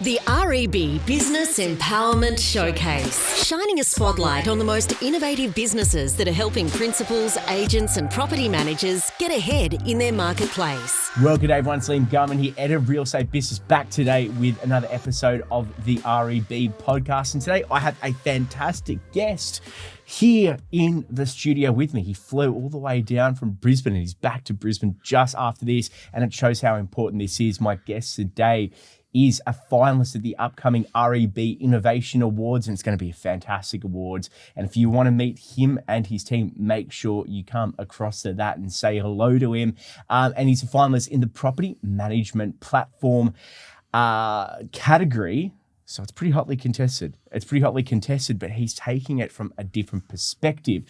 The REB Business Empowerment Showcase, shining a spotlight on the most innovative businesses that are helping principals, agents and property managers get ahead in their marketplace. Well, good day everyone, it's Liam Garman here, editor of RealEstate Business, back today with another episode of the REB Podcast. And today I have a fantastic guest here in the studio with me. He flew all the way down from Brisbane and he's back to Brisbane just after this. And it shows how important this is. My guest today is a finalist at the upcoming REB Innovation Awards, and it's going to be a fantastic awards. And if you want to meet him and his team, make sure you come across to that and say hello to him. And he's a finalist in the property management platform category. So it's pretty hotly contested. But he's taking it from a different perspective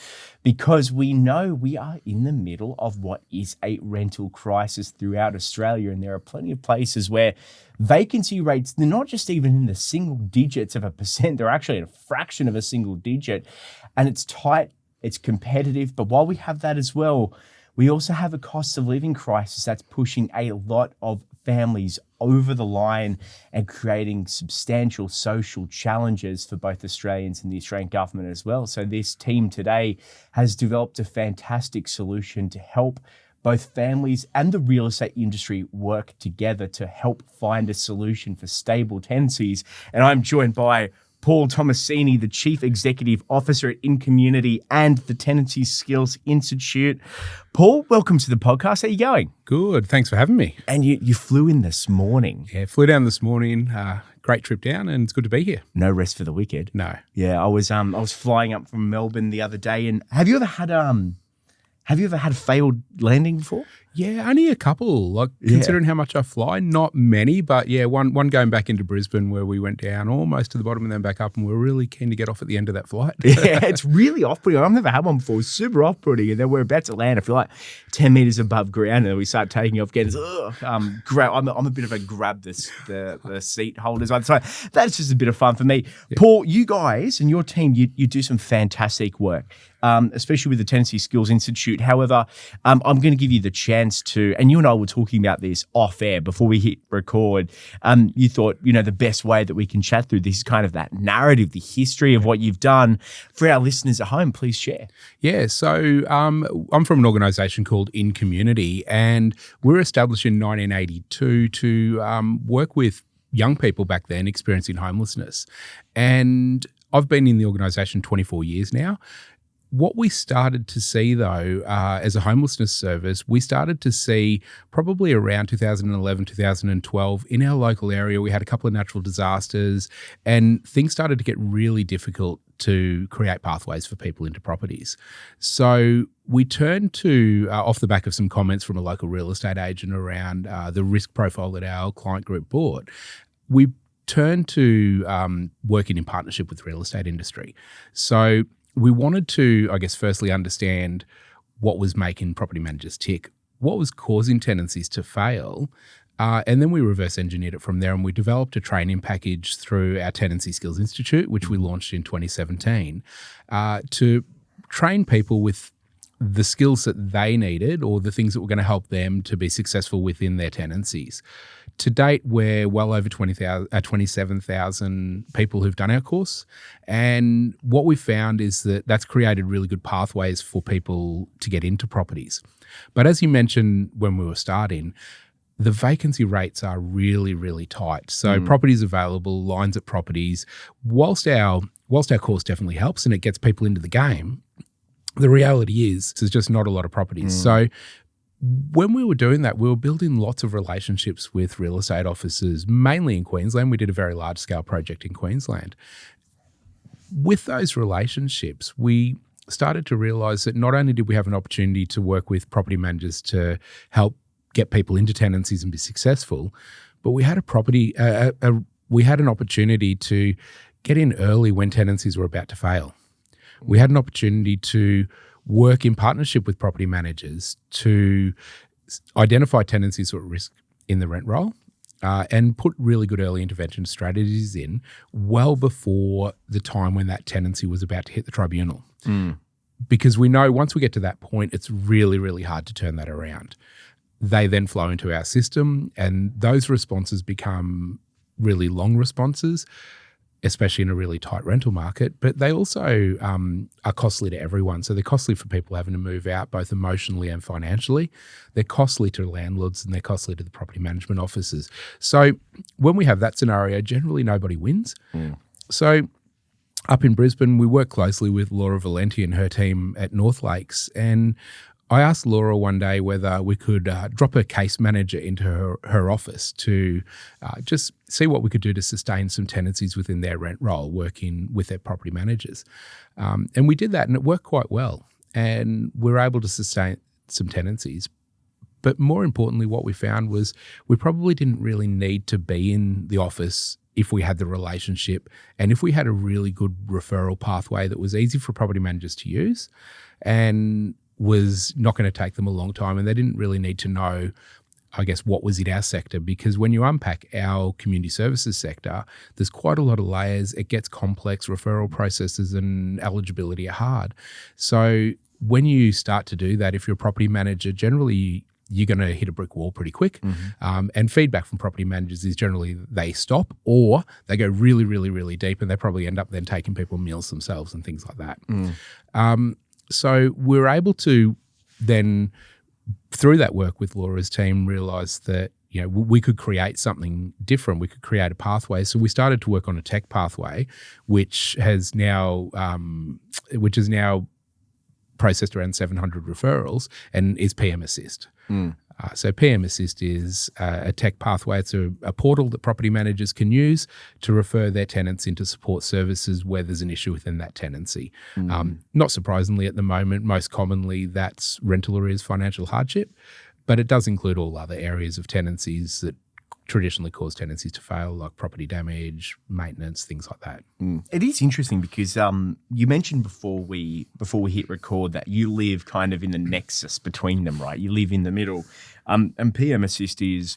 because we know we are in the middle of what is a rental crisis throughout Australia. And there are plenty of places where vacancy rates, they're not just even in the single digits of a percent, they're actually at a fraction of a single digit. And it's tight, it's competitive. But while we have that as well, we also have a cost of living crisis that's pushing a lot of families over the line and creating substantial social challenges for both Australians and the Australian government as well. So this team today has developed a fantastic solution to help both families and the real estate industry work together to help find a solution for stable tenancies. And I'm joined by Paul Tommasini, the Chief Executive Officer at inCommunity and the Tenancy Skills Institute. Paul, welcome to the podcast. How are you going? Good. Thanks for having me. And you flew in this morning. Yeah, flew down this morning. Great trip down, and it's good to be here. No rest for the wicked. No. Yeah, I was flying up from Melbourne the other day, and have you ever had a failed landing before? Yeah, only a couple. Considering how much I fly, not many, but yeah, one going back into Brisbane where we went down almost to the bottom and then back up, and we were really keen to get off at the end of that flight. Yeah, it's really off-putting. I've never had one before. It's super off-putting, and then we're about to land. I feel like 10 meters above ground, and then we start taking off again. I'm a bit of a grab the seat holders. So that's just a bit of fun for me. Yeah. Paul, you guys and your team, you do some fantastic work. Especially with the Tenancy Skills Institute. However, I'm going to give you the chance to, and you and I were talking about this off air before we hit record. You thought, the best way that we can chat through this is kind of that narrative, the history of what you've done. For our listeners at home, please share. Yeah, so I'm from an organisation called inCommunity, and we were established in 1982 to work with young people back then experiencing homelessness. And I've been in the organisation 24 years now. What we started to see, though, as a homelessness service, we started to see probably around 2011, 2012, in our local area, we had a couple of natural disasters and things started to get really difficult to create pathways for people into properties. So we turned to, off the back of some comments from a local real estate agent around the risk profile that our client group bought, we turned to working in partnership with the real estate industry. So we wanted to, I guess, firstly understand what was making property managers tick, what was causing tenancies to fail, and then we reverse engineered it from there, and we developed a training package through our Tenancy Skills Institute, which we launched in 2017, to train people with the skills that they needed or the things that were going to help them to be successful within their tenancies. To date, we're well over 27,000 people who've done our course. And what we've found is that that's created really good pathways for people to get into properties. But as you mentioned when we were starting, the vacancy rates are really, really tight. So properties available, lines at properties, whilst our course definitely helps and it gets people into the game, the reality is there's just not a lot of properties. So when we were doing that, we were building lots of relationships with real estate officers, mainly in Queensland. We did a very large-scale project in Queensland. With those relationships, we started to realise that not only did we have an opportunity to work with property managers to help get people into tenancies and be successful, but we had we had an opportunity to get in early when tenancies were about to fail. We had an opportunity to work in partnership with property managers to identify tenancies who are at risk in the rent roll and put really good early intervention strategies in well before the time when that tenancy was about to hit the tribunal. Because we know once we get to that point, it's really, really hard to turn that around. They then flow into our system and those responses become really long responses, especially in a really tight rental market, but they also are costly to everyone. So they're costly for people having to move out, both emotionally and financially. They're costly to landlords and they're costly to the property management offices. So when we have that scenario, generally nobody wins. So up in Brisbane, we work closely with Laura Valenti and her team at North Lakes, and I asked Laura one day whether we could drop a case manager into her office to just see what we could do to sustain some tenancies within their rent roll, working with their property managers. And we did that, and it worked quite well. And we were able to sustain some tenancies. But more importantly, what we found was we probably didn't really need to be in the office if we had the relationship and if we had a really good referral pathway that was easy for property managers to use and was not going to take them a long time, and they didn't really need to know, I guess, what was in our sector, because when you unpack our community services sector, there's quite a lot of layers. It gets complex. Referral processes and eligibility are hard. So when you start to do that, if you're a property manager, generally you're going to hit a brick wall pretty quick. And feedback from property managers is generally they stop or they go really, really, really deep, and they probably end up then taking people meals themselves and things like that. So we're able to then, through that work with Laura's team, realise that we could create something different. We could create a pathway. So we started to work on a tech pathway, which has now processed around 700 referrals and is PM Assist. So PM Assist is a tech pathway. It's a portal that property managers can use to refer their tenants into support services where there's an issue within that tenancy. Not surprisingly, at the moment, most commonly that's rental arrears, financial hardship, but it does include all other areas of tenancies that traditionally cause tenancies to fail, like property damage, maintenance, things like that. It is interesting because you mentioned before we hit record that you live kind of in the nexus between them, right? You live in the middle. And PM Assist is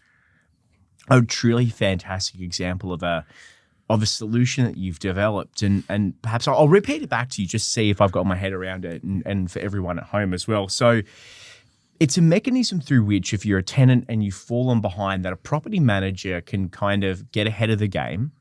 a truly fantastic example of a solution that you've developed. And perhaps I'll repeat it back to you, just see if I've got my head around it and for everyone at home as well. So it's a mechanism through which, if you're a tenant and you've fallen behind, that a property manager can kind of get ahead of the game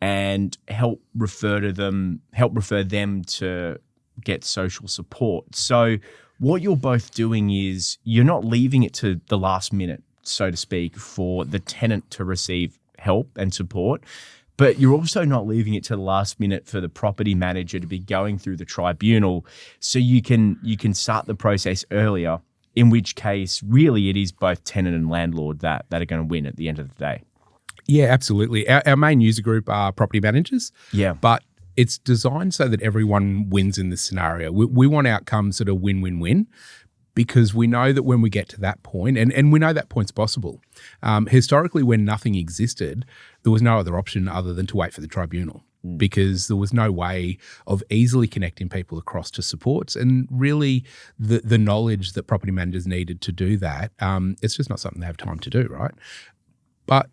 and help refer them to get social support. So what you're both doing is you're not leaving it to the last minute, so to speak, for the tenant to receive help and support, but you're also not leaving it to the last minute for the property manager to be going through the tribunal. So you can start the process earlier, in which case, really, it is both tenant and landlord that are going to win at the end of the day. Yeah, absolutely. Our main user group are property managers. Yeah. But it's designed so that everyone wins in this scenario. We want outcomes that are win-win-win, because we know that when we get to that point, and we know that point's possible. Historically, when nothing existed, there was no other option other than to wait for the tribunal, because there was no way of easily connecting people across to supports. And really, the knowledge that property managers needed to do that, it's just not something they have time to do, right? But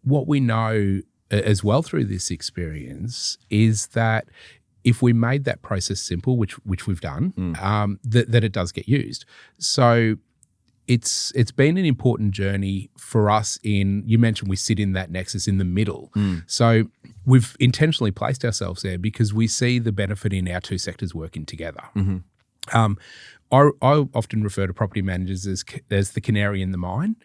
what we know as well through this experience is that if we made that process simple, which we've done, that it does get used. So it's been an important journey for us you mentioned we sit in that nexus in the middle. So we've intentionally placed ourselves there because we see the benefit in our two sectors working together. I often refer to property managers as the canary in the mine.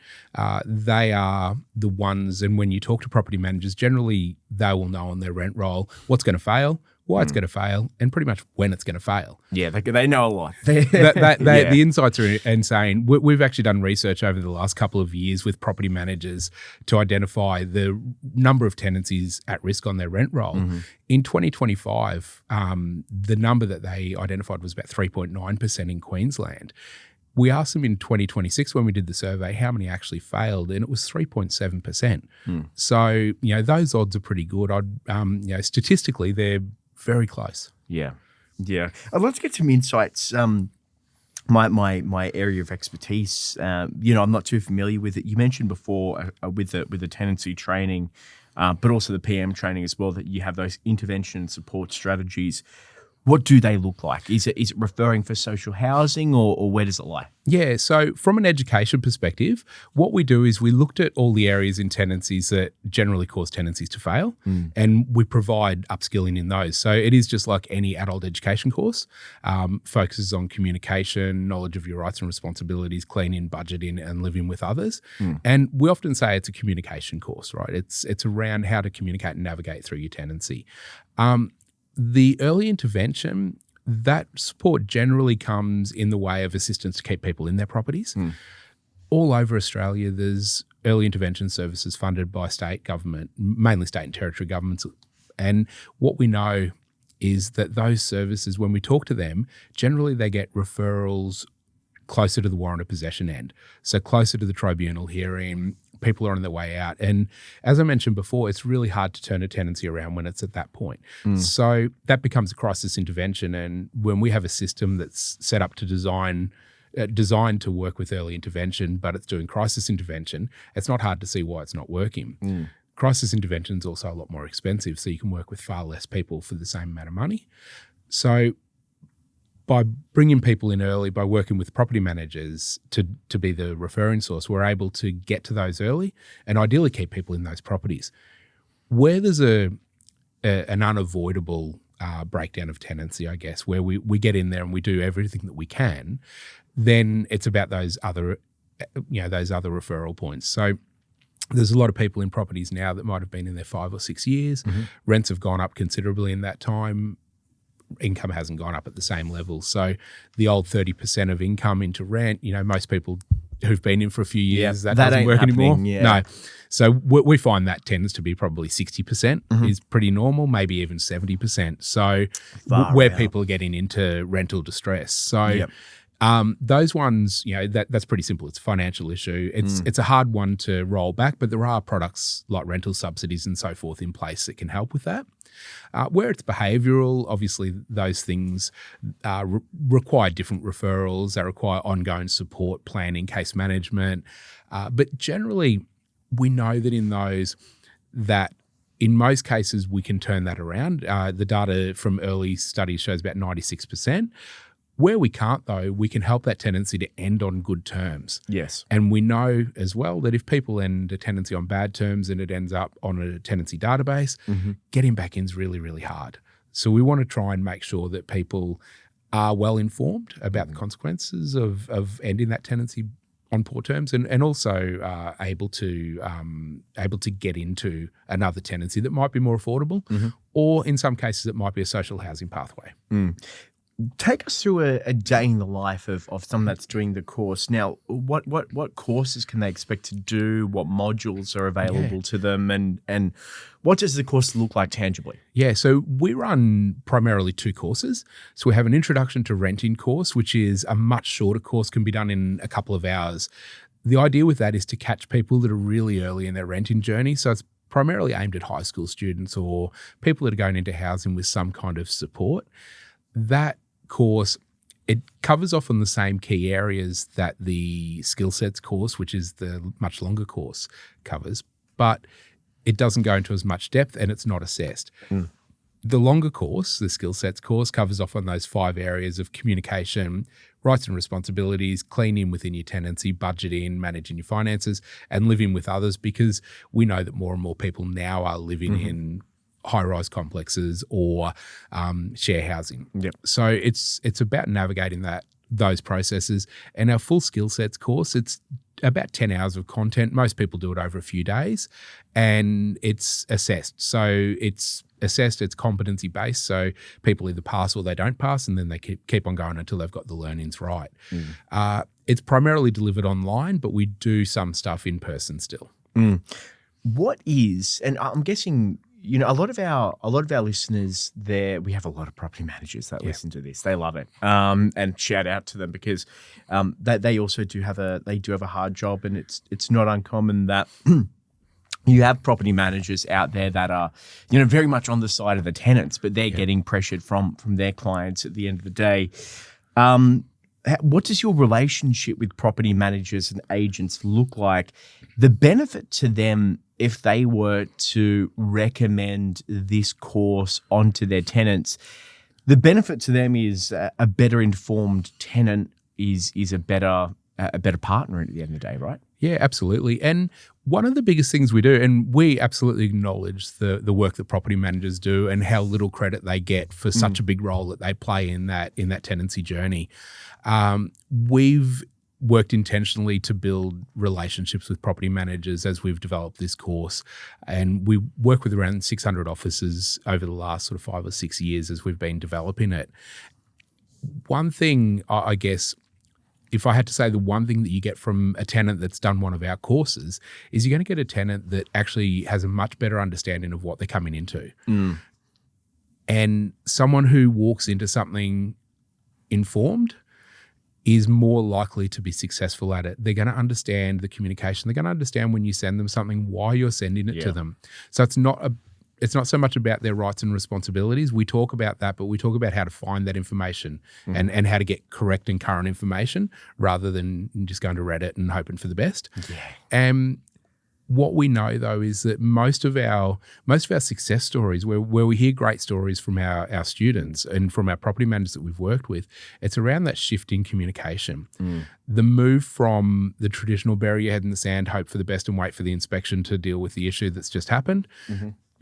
They are the ones, and when you talk to property managers, generally they will know on their rent roll what's going to fail, why it's going to fail, and pretty much when it's going to fail. Yeah, they know a lot. The insights are insane. We've actually done research over the last couple of years with property managers to identify the number of tenancies at risk on their rent roll. In 2025, the number that they identified was about 3.9% in Queensland. We asked them in 2026 when we did the survey how many actually failed, and it was 3.7%. So, those odds are pretty good. Statistically, they're very close. Yeah. Let's get some insights. My area of expertise, I'm not too familiar with it. You mentioned before with the tenancy training, but also the PM training as well, that you have those intervention and support strategies. What do they look like? Is it referring for social housing or where does it lie? Yeah, so from an education perspective, what we do is we looked at all the areas in tenancies that generally cause tenancies to fail, and we provide upskilling in those. So it is just like any adult education course, focuses on communication, knowledge of your rights and responsibilities, cleaning, budgeting, and living with others. And we often say it's a communication course, right? It's around how to communicate and navigate through your tenancy. The early intervention, that support generally comes in the way of assistance to keep people in their properties. All over Australia, there's early intervention services funded by state government, mainly state and territory governments. And what we know is that those services, when we talk to them, generally they get referrals closer to the warrant of possession end. So closer to the tribunal hearing, people are on their way out. And as I mentioned before, it's really hard to turn a tenancy around when it's at that point. So that becomes a crisis intervention. And when we have a system that's set up to designed to work with early intervention, but it's doing crisis intervention, it's not hard to see why it's not working. Crisis intervention is also a lot more expensive, so you can work with far less people for the same amount of money. So by bringing people in early, by working with property managers to be the referring source, we're able to get to those early and ideally keep people in those properties. Where there's an unavoidable breakdown of tenancy, I guess, where we get in there and we do everything that we can, then it's about those other referral points. So there's a lot of people in properties now that might have been in there 5 or 6 years. Rents have gone up considerably in that time. Income hasn't gone up at the same level. So the old 30% of income into rent, most people who've been in for a few years, that doesn't work anymore. No. So we find that tends to be probably 60% is pretty normal, maybe even 70%. So where people are getting into rental distress. So those ones, that's pretty simple. It's a financial issue. It's a hard one to roll back, but there are products like rental subsidies and so forth in place that can help with that. Where it's behavioural, obviously those things require different referrals. They require ongoing support, planning, case management. But generally, we know that in those that in most cases we can turn that around. The data from early studies shows about 96%. Where we can't, though, we can help that tenancy to end on good terms. Yes. And we know as well that if people end a tenancy on bad terms and it ends up on a tenancy database, getting back in is really, really hard. So we want to try and make sure that people are well informed about the consequences of ending that tenancy on poor terms and also able to get into another tenancy that might be more affordable or in some cases it might be a social housing pathway. Take us through a day in the life of someone that's doing the course. Now, what courses can they expect to do? What modules are available to them? And what does the course look like tangibly? Yeah, so we run primarily 2 courses. So we have an introduction to renting course, which is a much shorter course, can be done in a couple of hours. The idea with that is to catch people that are really early in their renting journey. So it's primarily aimed at high school students or people that are going into housing with some kind of support. That course, it covers off on the same key areas that the skill sets course, which is the much longer course, covers, but it doesn't go into as much depth and it's not assessed. The longer course, the skill sets course, covers off on those 5 areas of communication, rights and responsibilities, cleaning within your tenancy, budgeting, managing your finances, and living with others, because we know that more and more people now are living in high-rise complexes or share housing. So it's about navigating those processes. And our full skill sets course, it's about 10 hours of content. Most people do it over a few days and it's assessed. So it's assessed, it's competency-based. So people either pass or they don't pass and then they keep on going until they've got the learnings right. It's primarily delivered online, but we do some stuff in person still. What is, and I'm guessing, a lot of our listeners there, we have a lot of property managers that listen to this. They love it. And shout out to them because they also do have a hard job, and it's not uncommon that you have property managers out there that are, very much on the side of the tenants, but they're getting pressured from their clients at the end of the day. What does your relationship with property managers and agents look like? The benefit to them if they were to recommend this course onto their tenants, The benefit to them is a better informed tenant is a better partner at the end of the day, right? Yeah, absolutely. And one of the biggest things we do, and we absolutely acknowledge the work that property managers do and how little credit they get for such a big role that they play in that tenancy journey. We've worked intentionally to build relationships with property managers as we've developed this course. And we work with around 600 offices over the last sort of 5 or 6 years as we've been developing it. One thing, I guess, if I had to say the one thing that you get from a tenant that's done one of our courses is you're going to get a tenant that actually has a much better understanding of what they're coming into. And someone who walks into something informed is more likely to be successful at it. They're going to understand the communication. They're going to understand when you send them something, why you're sending it to them. So it's not so much about their rights and responsibilities. We talk about that, but we talk about how to find that information and how to get correct and current information rather than just going to Reddit and hoping for the best. What we know though is that most of our success stories, where we hear great stories from our students and from our property managers that we've worked with, it's around that shift in communication. The move from the traditional bury your head in the sand, hope for the best and wait for the inspection to deal with the issue that's just happened,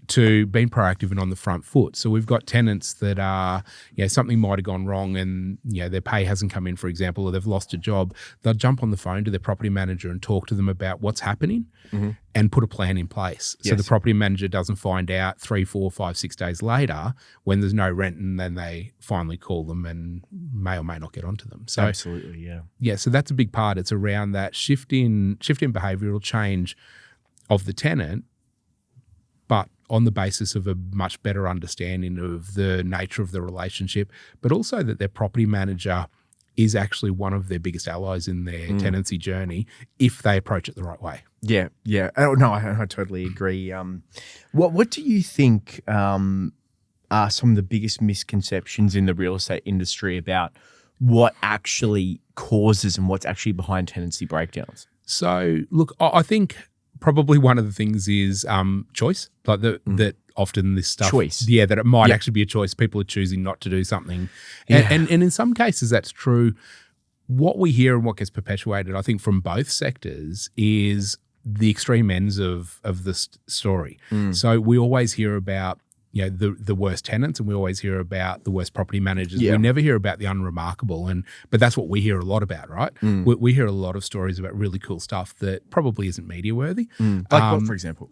to being proactive and on the front foot. So we've got tenants that are, something might have gone wrong and, their pay hasn't come in, for example, or they've lost a job. They'll jump on the phone to their property manager and talk to them about what's happening and put a plan in place. So the property manager doesn't find out 3, 4, 5, 6 days later when there's no rent and then they finally call them and may or may not get onto them. So absolutely, yeah. So that's a big part. It's around that shift in behavioural change of the tenant, but on the basis of a much better understanding of the nature of the relationship, but also that their property manager is actually one of their biggest allies in their tenancy journey if they approach it the right way. Yeah. Oh, no, I totally agree. What do you think are some of the biggest misconceptions in the real estate industry about what actually causes and what's actually behind tenancy breakdowns? So, look, I think probably one of the things is choice, like that often this stuff. Choice. Yeah, that it might actually be a choice. People are choosing not to do something. And in some cases that's true. What we hear and what gets perpetuated, I think, from both sectors is the extreme ends of the story. So we always hear about the worst tenants, and we always hear about the worst property managers. We never hear about the unremarkable, but that's what we hear a lot about, right? We hear a lot of stories about really cool stuff that probably isn't media worthy. Like what, for example?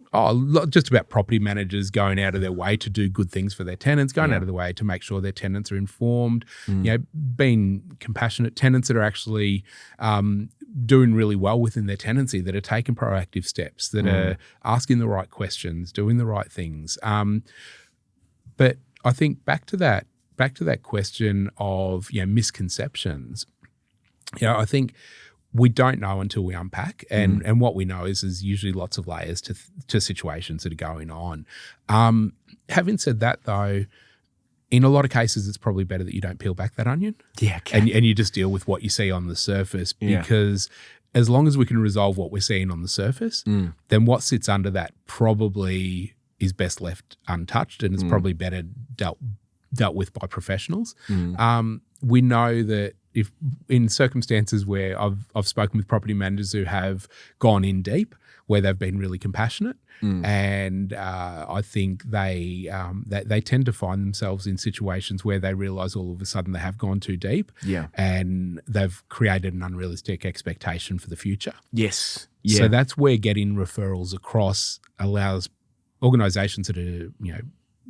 Just about property managers going out of their way to do good things for their tenants, going out of their way to make sure their tenants are informed, being compassionate tenants that are actually doing really well within their tenancy, that are taking proactive steps, that are asking the right questions, doing the right things. But I think back to that question of misconceptions. I think we don't know until we unpack, and what we know is usually lots of layers to situations that are going on. Having said that, though, in a lot of cases, it's probably better that you don't peel back that onion. Yeah, okay. And you just deal with what you see on the surface, because as long as we can resolve what we're seeing on the surface, then what sits under that probably is best left untouched, and it's probably better dealt with by professionals. We know that if in circumstances where I've spoken with property managers who have gone in deep, where they've been really compassionate, and I think they tend to find themselves in situations where they realise all of a sudden they have gone too deep, and they've created an unrealistic expectation for the future. Yes. Yeah. So that's where getting referrals across allows organisations that are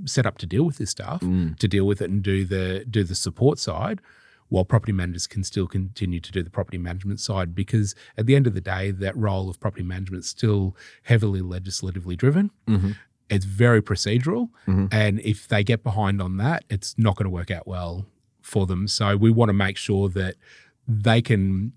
set up to deal with this stuff to deal with it and do the support side, while property managers can still continue to do the property management side, because at the end of the day, that role of property management is still heavily legislatively driven. It's very procedural, and if they get behind on that, it's not going to work out well for them. So we want to make sure that they can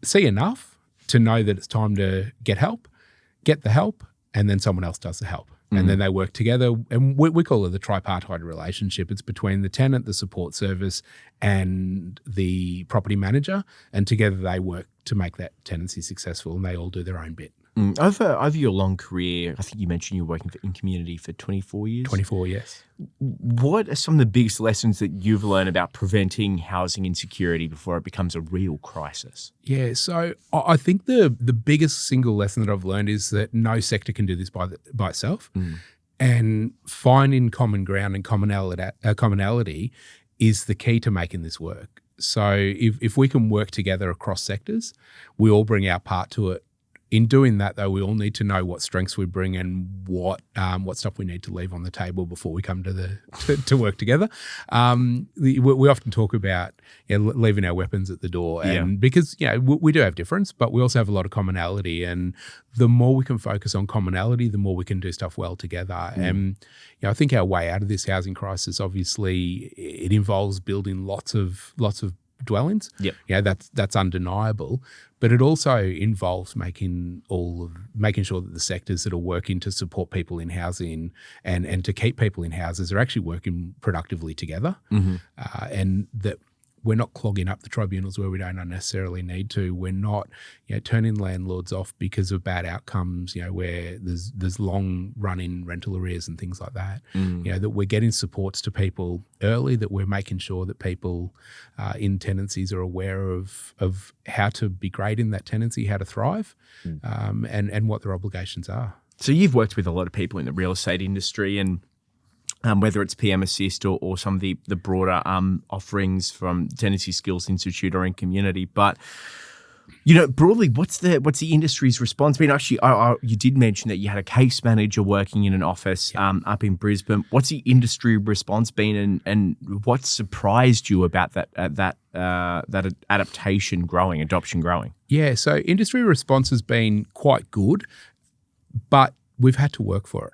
see enough to know that it's time to get the help, and then someone else does the help. And then they work together, and we call it the tripartite relationship. It's between the tenant, the support service, and the property manager, and together they work to make that tenancy successful, and they all do their own bit. Over your long career, I think you mentioned you're working for inCommunity for 24 years. 24, yes. What are some of the biggest lessons that you've learned about preventing housing insecurity before it becomes a real crisis? Yeah, so I think the biggest single lesson that I've learned is that no sector can do this by itself. And finding common ground and commonality is the key to making this work. So if we can work together across sectors, we all bring our part to it. In doing that, though, we all need to know what strengths we bring and what stuff we need to leave on the table before we come to work together. We often talk about leaving our weapons at the door, and because we do have difference, but we also have a lot of commonality. And the more we can focus on commonality, the more we can do stuff well together. And I think our way out of this housing crisis, obviously, it involves building lots of dwellings. That's undeniable. But it also involves making sure that the sectors that are working to support people in housing and to keep people in houses are actually working productively together, and that we're not clogging up the tribunals where we don't unnecessarily need to. We're not turning landlords off because of bad outcomes, where there's long running rental arrears and things like that. That we're getting supports to people early, that we're making sure that people in tenancies are aware of how to be great in that tenancy, how to thrive, and what their obligations are. So you've worked with a lot of people in the real estate industry, and whether it's PM Assist or some of the broader offerings from Tenancy Skills Institute or inCommunity. But, broadly, what's the industry's response been? Actually, you did mention that you had a case manager working in an office up in Brisbane. What's the industry response been, and what surprised you about that adoption growing? Yeah, so industry response has been quite good, but we've had to work for it.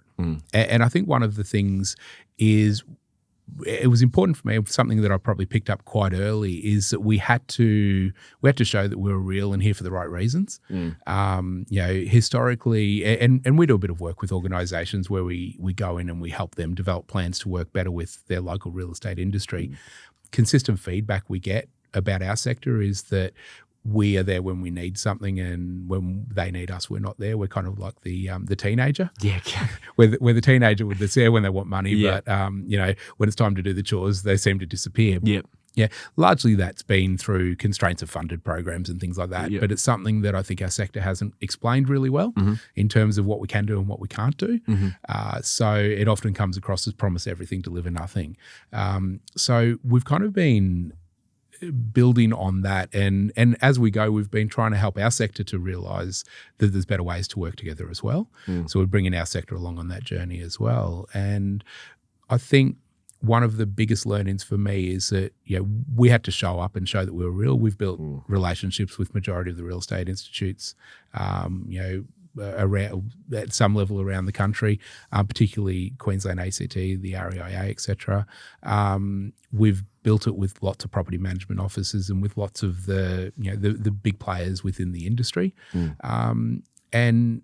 And I think one of the things is, it was important for me, something that I probably picked up quite early, is that we had to show that we were real and here for the right reasons. Historically, and we do a bit of work with organisations where we go in and we help them develop plans to work better with their local real estate industry. Consistent feedback we get about our sector is that we are there when we need something, and when they need us, we're not there. We're kind of like the teenager. Yeah. We're the teenager that's there when they want money, but when it's time to do the chores, they seem to disappear. Yeah. Largely that's been through constraints of funded programs and things like that. But it's something that I think our sector hasn't explained really well in terms of what we can do and what we can't do. So it often comes across as promise everything, deliver nothing. So we've kind of been building on that, and as we go, we've been trying to help our sector to realise that there's better ways to work together as well. So we're bringing our sector along on that journey as well. And I think one of the biggest learnings for me is that we had to show up and show that we were real. We've built relationships with majority of the real estate institutes, around at some level around the country, particularly Queensland ACT, the REIA, etc. We've built it with lots of property management offices and with lots of the big players within the industry. And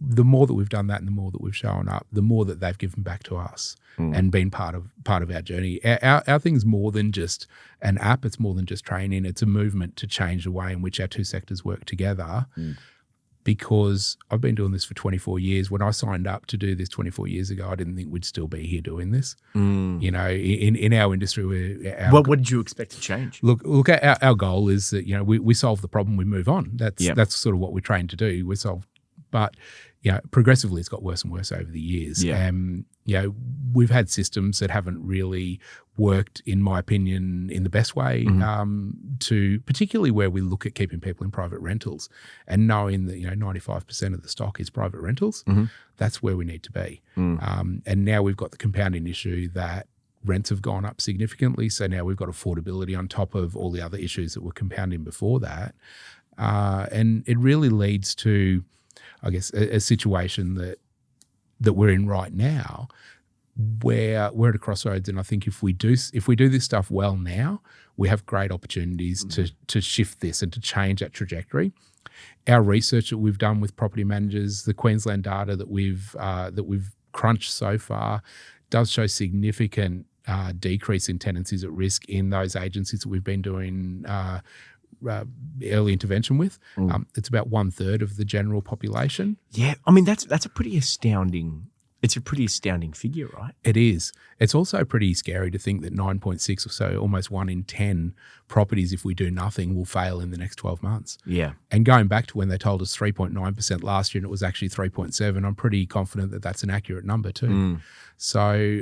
the more that we've done that and the more that we've shown up, the more that they've given back to us and been part of our journey. Our thing's more than just an app. It's more than just training. It's a movement to change the way in which our two sectors work together. Because I've been doing this for 24 years. When I signed up to do this 24 years ago, I didn't think we'd still be here doing this. In our industry, what did you expect to change? Look, our goal is that we solve the problem, we move on. That's sort of what we're trained to do. We solve, but progressively it's got worse and worse over the years. We've had systems that haven't really worked, in my opinion, in the best way, to particularly where we look at keeping people in private rentals and knowing that 95% of the stock is private rentals. That's where we need to be. And now we've got the compounding issue that rents have gone up significantly. So now we've got affordability on top of all the other issues that were compounding before that. And it really leads to, I guess, a situation that we're in right now, where we're at a crossroads. And I think if we do this stuff well now, we have great opportunities to shift this and to change that trajectory. Our research that we've done with property managers, the Queensland data that we've crunched so far, does show significant decrease in tenancies at risk in those agencies that we've been doing early intervention with. It's about 1/3 of the general population. Yeah, I mean that's a pretty astounding. It's a pretty astounding figure, right? It is. It's also pretty scary to think that 9.6 or so, almost 1 in 10 properties, if we do nothing, will fail in the next 12 months. Yeah. And going back to when they told us 3.9% last year and it was actually 3.7, I'm pretty confident that that's an accurate number too. So,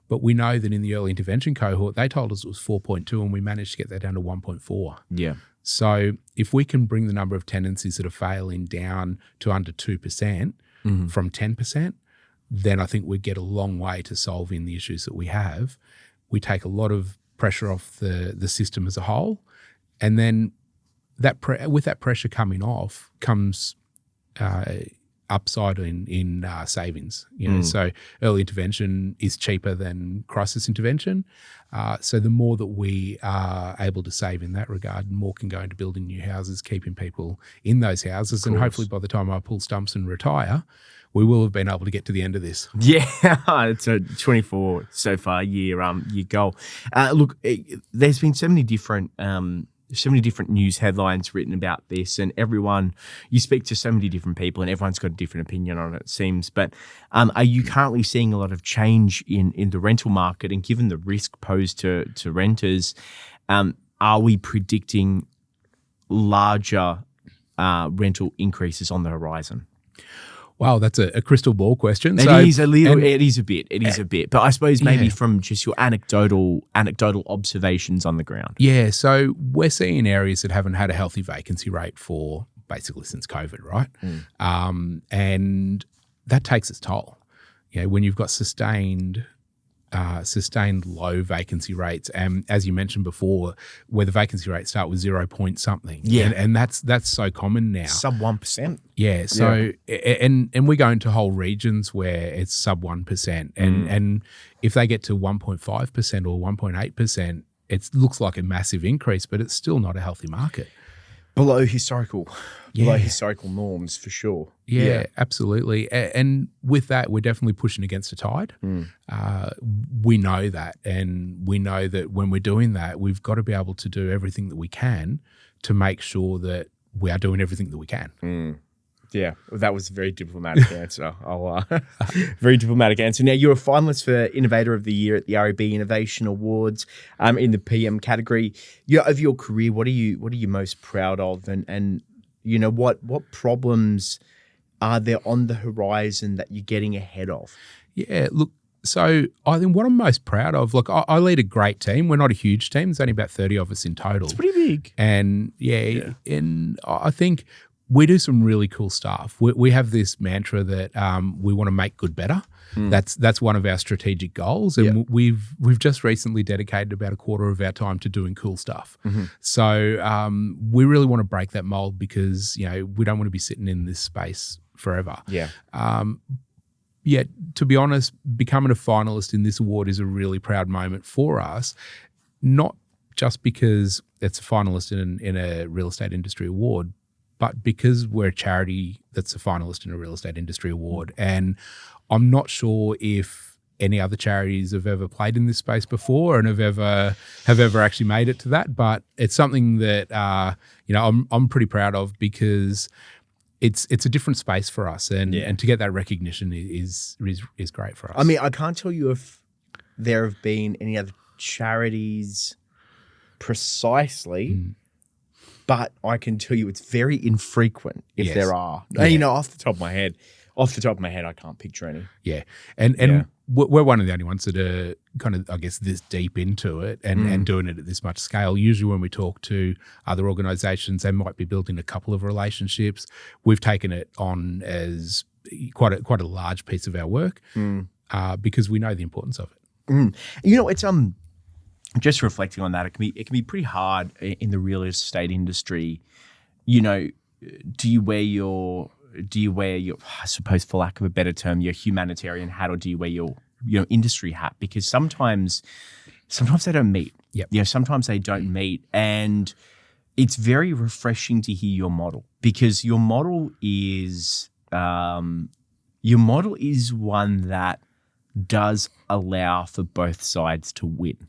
but we know that in the early intervention cohort, they told us it was 4.2 and we managed to get that down to 1.4. Yeah. So if we can bring the number of tenancies that are failing down to under 2% from 10%, then I think we get a long way to solving the issues that we have. We take a lot of pressure off the system as a whole, and then with that pressure coming off comes upside in savings. So early intervention is cheaper than crisis intervention. So the more that we are able to save in that regard, more can go into building new houses, keeping people in those houses, and hopefully by the time I pull stumps and retire, we will have been able to get to the end of this. Yeah, it's a 24 so far year goal. Look, there's been so many different news headlines written about this, and you speak to so many different people, and everyone's got a different opinion on it, it seems. But are you currently seeing a lot of change in the rental market, and given the risk posed to renters, are we predicting larger rental increases on the horizon? Wow, that's a crystal ball question. It is a bit. But I suppose maybe from just your anecdotal observations on the ground. Yeah, so we're seeing areas that haven't had a healthy vacancy rate for basically since COVID, right? And that takes its toll. When you've got sustained low vacancy rates, and as you mentioned before, where the vacancy rates start with 0 point something, and that's so common now, sub 1%. Yeah, so and we go into whole regions where it's sub 1%, and if they get to 1.5% or 1.8%, it looks like a massive increase, but it's still not a healthy market. Below historical norms for sure. Yeah, absolutely. And with that, we're definitely pushing against a tide. We know that, and we know that when we're doing that, we've got to be able to do everything that we can to make sure that we are doing everything that we can. Yeah, that was a very diplomatic answer. Very diplomatic answer. Now, you're a finalist for Innovator of the Year at the REB Innovation Awards in the PM category. Of your career, what are you most proud of, and what problems are there on the horizon that you're getting ahead of? Yeah, look. So I think what I'm most proud of, look, I lead a great team. We're not a huge team. There's only about 30 of us in total. It's pretty big. And and I think we do some really cool stuff. We have this mantra that we want to make good better. That's one of our strategic goals, and we've just recently dedicated about a quarter of our time to doing cool stuff. So we really want to break that mold, because we don't want to be sitting in this space forever. To be honest, becoming a finalist in this award is a really proud moment for us, not just because it's a finalist in a real estate industry award, but because we're a charity that's a finalist in a real estate industry award. And I'm not sure if any other charities have ever played in this space before and have ever actually made it to that. But it's something that I'm pretty proud of, because it's a different space for us, and to get that recognition is great for us. I mean, I can't tell you if there have been any other charities precisely. But I can tell you it's very infrequent if there are. Yeah. Off the top of my head, I can't picture any. Yeah. And we're one of the only ones that are kind of, I guess, this deep into it and doing it at this much scale. Usually when we talk to other organisations, they might be building a couple of relationships. We've taken it on as quite a large piece of our work because we know the importance of it. It's just reflecting on that, it can be pretty hard in the real estate industry. Do you wear your, I suppose, for lack of a better term, your humanitarian hat, or do you wear your industry hat? Because sometimes they don't meet. Sometimes they don't meet, and it's very refreshing to hear your model, because your model is one that does allow for both sides to win.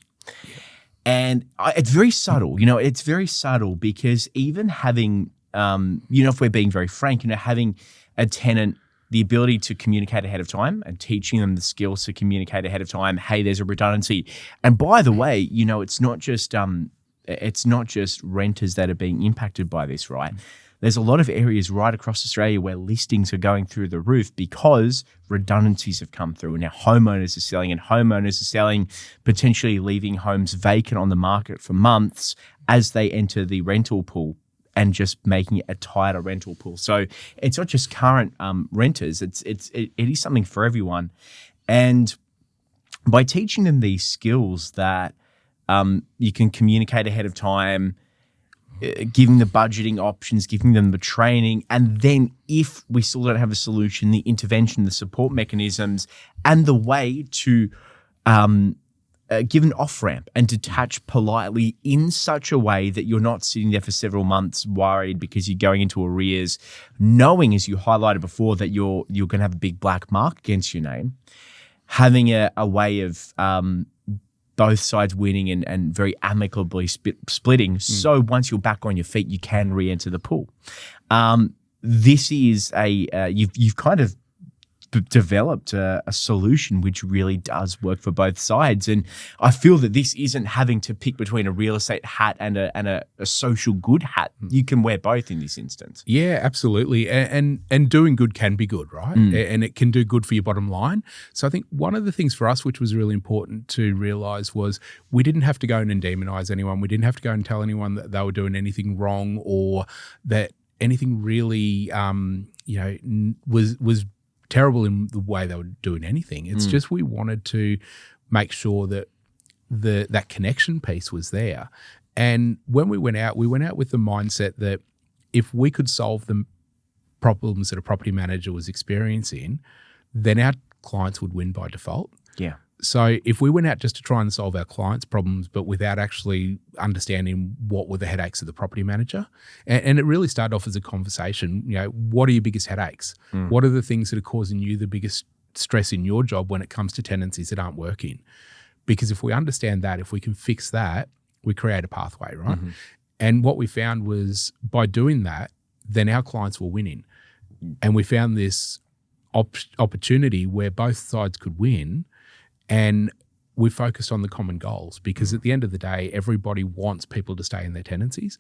And it's very subtle, it's very subtle because even having, if we're being very frank, having a tenant, the ability to communicate ahead of time and teaching them the skills to communicate ahead of time. Hey, there's a redundancy. And by the way, it's not just renters that are being impacted by this, right? There's a lot of areas right across Australia where listings are going through the roof because redundancies have come through. And now homeowners are selling, potentially leaving homes vacant on the market for months as they enter the rental pool and just making it a tighter rental pool. So it's not just current renters, it is something for everyone. And by teaching them these skills that you can communicate ahead of time, giving the budgeting options, giving them the training, and then if we still don't have a solution, the intervention, the support mechanisms, and the way to give an off-ramp and detach politely in such a way that you're not sitting there for several months worried because you're going into arrears, knowing, as you highlighted before, that you're going to have a big black mark against your name, having a way of both sides winning and very amicably splitting. So once you're back on your feet, you can re-enter the pool. This is you've kind of developed a solution which really does work for both sides. And I feel that this isn't having to pick between a real estate hat and a social good hat. You can wear both in this instance. Yeah, absolutely. And doing good can be good, right? And it can do good for your bottom line. So I think one of the things for us, which was really important to realize, was we didn't have to go in and demonize anyone. We didn't have to go and tell anyone that they were doing anything wrong or that anything really, was terrible in the way they were doing anything. It's just we wanted to make sure that that connection piece was there. And when we went out with the mindset that if we could solve the problems that a property manager was experiencing, then our clients would win by default. Yeah. So if we went out just to try and solve our clients' problems, but without actually understanding what were the headaches of the property manager, and it really started off as a conversation, what are your biggest headaches? What are the things that are causing you the biggest stress in your job when it comes to tenancies that aren't working? Because if we understand that, if we can fix that, we create a pathway, right? And what we found was by doing that, then our clients were winning. And we found this opportunity where both sides could win. And we focused on the common goals because at the end of the day, everybody wants people to stay in their tenancies.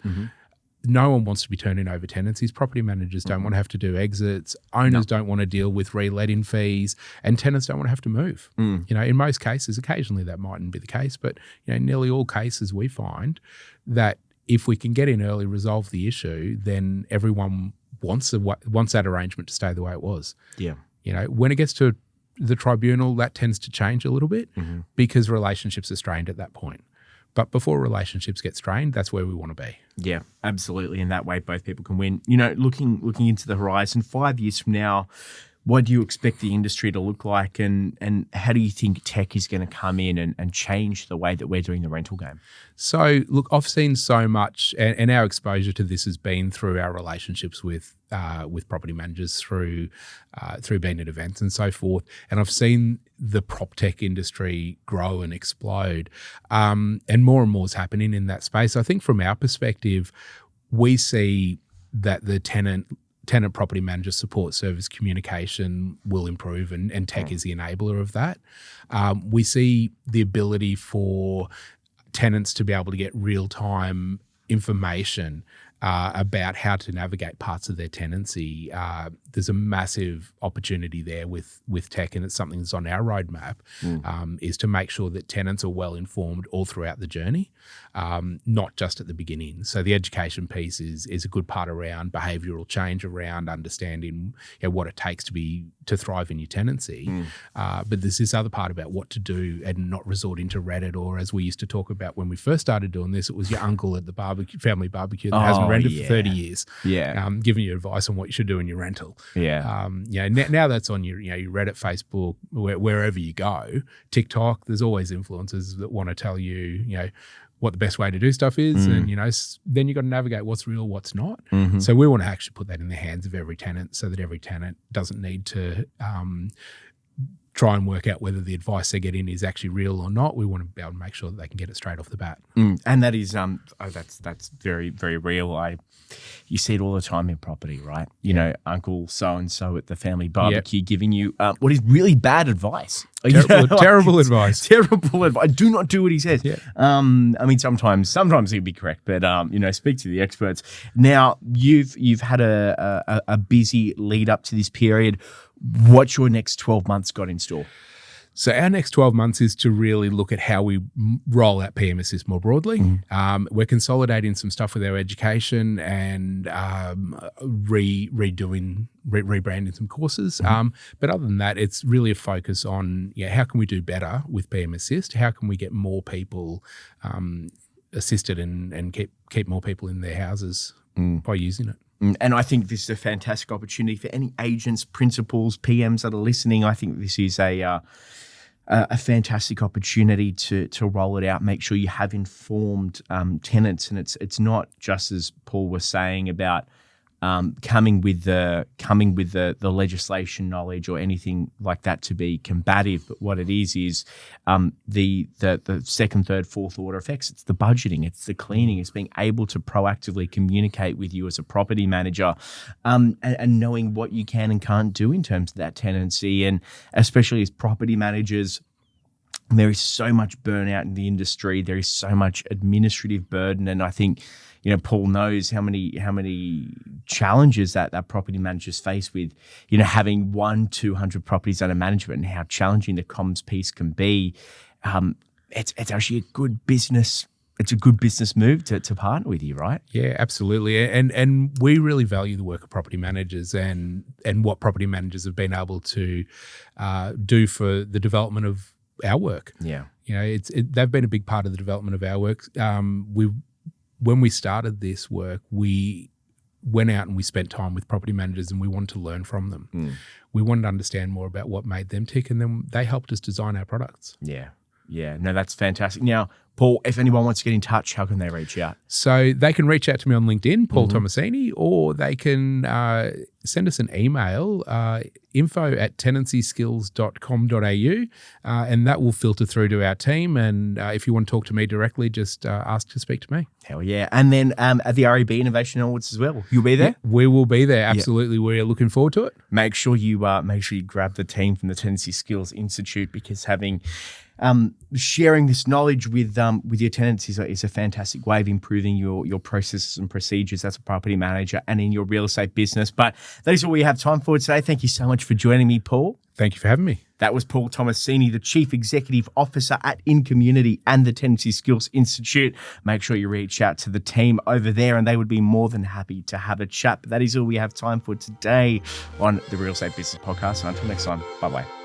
No one wants to be turning over tenancies. Property managers don't want to have to do exits. Owners don't want to deal with re-letting fees, and tenants don't want to have to move. In most cases, occasionally that mightn't be the case, but nearly all cases we find that if we can get in early, resolve the issue, then everyone wants that arrangement to stay the way it was. Yeah. When it gets to the tribunal, that tends to change a little bit because relationships are strained at that point. But before relationships get strained, that's where we want to be. Yeah, absolutely. And that way both people can win. Looking into the horizon, 5 years from now, what do you expect the industry to look like, and how do you think tech is going to come in and change the way that we're doing the rental game? So, look, I've seen so much, and our exposure to this has been through our relationships with property managers through being at events and so forth. And I've seen the prop tech industry grow and explode, and more is happening in that space. I think from our perspective, we see that the tenant property manager support service communication will improve, and tech is the enabler of that. We see the ability for tenants to be able to get real-time information about how to navigate parts of their tenancy. There's a massive opportunity there with tech, and it's something that's on our roadmap, is to make sure that tenants are well informed all throughout the journey, not just at the beginning. So the education piece is a good part around behavioural change, around understanding what it takes to thrive in your tenancy. But there's this other part about what to do and not resorting to Reddit, or as we used to talk about when we first started doing this, it was your uncle at the family barbecue that hasn't rented for 30 years, giving you advice on what you should do in your rental. Now that's on your Reddit, Facebook, wherever you go. TikTok, there's always influencers that want to tell you, what the best way to do stuff is, and then you got to navigate what's real, what's not. So we want to actually put that in the hands of every tenant, so that every tenant doesn't need to try and work out whether the advice they're getting is actually real or not. We want to be able to make sure that they can get it straight off the bat. And that is that's very, very real. You see it all the time in property, right? You know, Uncle so-and-so at the family barbecue giving you what is really bad advice. Terrible advice. Terrible advice. Do not do what he says. Yeah. I mean, sometimes he'll be correct, but speak to the experts. Now, you've had a busy lead up to this period. What's your next 12 months got in store? So our next 12 months is to really look at how we roll out PM Assist more broadly. We're consolidating some stuff with our education and rebranding some courses. But other than that, it's really a focus on how can we do better with PM Assist? How can we get more people assisted and keep more people in their houses by using it? And I think this is a fantastic opportunity for any agents, principals, PMs that are listening. I think this is a fantastic opportunity to roll it out. Make sure you have informed tenants, and it's not just as Paul was saying about coming with the legislation knowledge or anything like that to be combative. But what it is the second, third, fourth order effects. It's the budgeting, it's the cleaning, it's being able to proactively communicate with you as a property manager, and knowing what you can and can't do in terms of that tenancy. And especially as property managers, there is so much burnout in the industry. There is so much administrative burden, and I think Paul knows how many challenges that property managers face with having 100-200 properties under management, and how challenging the comms piece can be. It's actually a good business. It's a good business move to partner with you, right? Yeah, absolutely. And we really value the work of property managers and what property managers have been able to do for the development of our work. Yeah, they've been a big part of the development of our work. When we started this work, we went out and we spent time with property managers, and we wanted to learn from them. We wanted to understand more about what made them tick, and then they helped us design our products. Yeah. No, that's fantastic. Now, Paul, if anyone wants to get in touch, how can they reach out? So they can reach out to me on LinkedIn, Paul Tommasini, or they can send us an email, info@tenancyskills.com.au, and that will filter through to our team. And if you want to talk to me directly, just ask to speak to me. Hell yeah. And then at the REB Innovation Awards as well. You'll be there? Yeah, we will be there. Absolutely. Yeah. We're looking forward to it. Make sure you grab the team from the Tenancy Skills Institute, because sharing this knowledge with your tenants is a fantastic way of improving your processes and procedures as a property manager and in your real estate business. But that is all we have time for today. Thank you so much for joining me, Paul. Thank you for having me. That was Paul Tommasini, the Chief Executive Officer at inCommunity and the Tenancy Skills Institute. Make sure you reach out to the team over there, and they would be more than happy to have a chat. But that is all we have time for today on the Real Estate Business Podcast. Until next time, bye-bye.